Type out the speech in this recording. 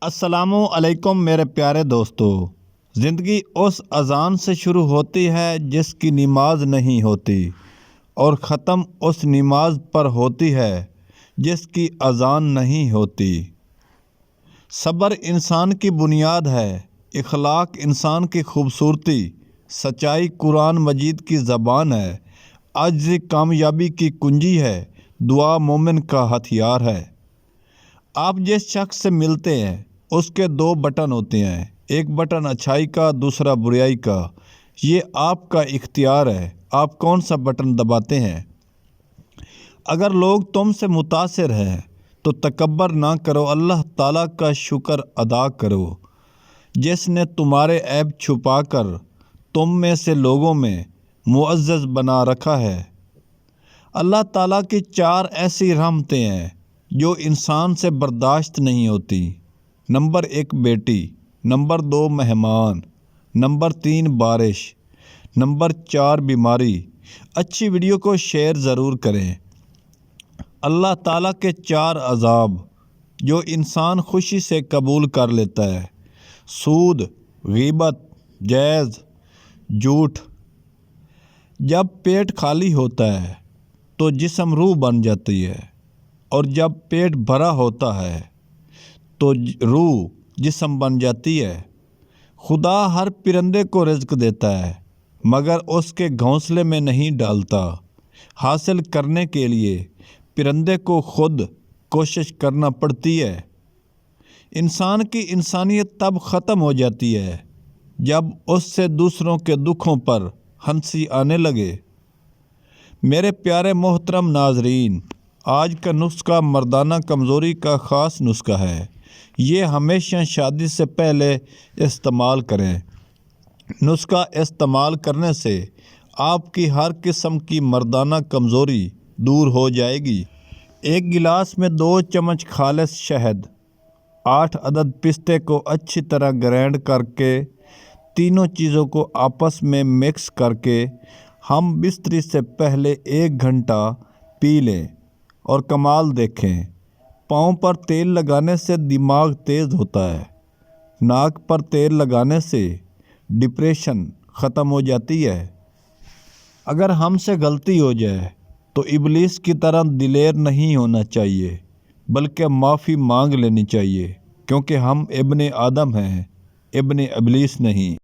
السلام علیکم میرے پیارے دوستو۔ زندگی اس اذان سے شروع ہوتی ہے جس کی نماز نہیں ہوتی، اور ختم اس نماز پر ہوتی ہے جس کی اذان نہیں ہوتی۔ صبر انسان کی بنیاد ہے، اخلاق انسان کی خوبصورتی، سچائی قرآن مجید کی زبان ہے، عجز کامیابی کی کنجی ہے، دعا مومن کا ہتھیار ہے۔ آپ جس شخص سے ملتے ہیں اس کے دو بٹن ہوتے ہیں، ایک بٹن اچھائی کا، دوسرا برائی کا۔ یہ آپ کا اختیار ہے، آپ کون سا بٹن دباتے ہیں۔ اگر لوگ تم سے متاثر ہیں تو تکبر نہ کرو، اللہ تعالیٰ کا شکر ادا کرو جس نے تمہارے عیب چھپا کر تم میں سے لوگوں میں معزز بنا رکھا ہے۔ اللہ تعالیٰ کی چار ایسی رحمتیں ہیں جو انسان سے برداشت نہیں ہوتی۔ نمبر 1 بیٹی، نمبر 2 مہمان، نمبر 3 بارش، نمبر 4 بیماری۔ اچھی ویڈیو کو شیئر ضرور کریں۔ اللہ تعالیٰ کے 4 عذاب جو انسان خوشی سے قبول کر لیتا ہے: سود، غیبت، جیز، جھوٹ۔ جب پیٹ خالی ہوتا ہے تو جسم روح بن جاتی ہے، اور جب پیٹ بھرا ہوتا ہے تو روح جسم بن جاتی ہے۔ خدا ہر پرندے کو رزق دیتا ہے مگر اس کے گھونسلے میں نہیں ڈالتا۔ حاصل کرنے کے لیے پرندے کو خود کوشش کرنا پڑتی ہے۔ انسان کی انسانیت تب ختم ہو جاتی ہے جب اس سے دوسروں کے دکھوں پر ہنسی آنے لگے۔ میرے پیارے محترم ناظرین، آج کا نسخہ مردانہ کمزوری کا خاص نسخہ ہے۔ یہ ہمیشہ شادی سے پہلے استعمال کریں۔ نسخہ استعمال کرنے سے آپ کی ہر قسم کی مردانہ کمزوری دور ہو جائے گی۔ ایک گلاس میں 2 چمچ خالص شہد، 8 عدد پستے کو اچھی طرح گرائنڈ کر کے تینوں چیزوں کو آپس میں مکس کر کے ہم بستری سے پہلے 1 گھنٹہ پی لیں اور کمال دیکھیں۔ پاؤں پر تیل لگانے سے دماغ تیز ہوتا ہے، ناک پر تیل لگانے سے ڈپریشن ختم ہو جاتی ہے۔ اگر ہم سے غلطی ہو جائے تو ابلیس کی طرح دلیر نہیں ہونا چاہیے بلکہ معافی مانگ لینی چاہیے، کیونکہ ہم ابن آدم ہیں، ابن ابلیس نہیں۔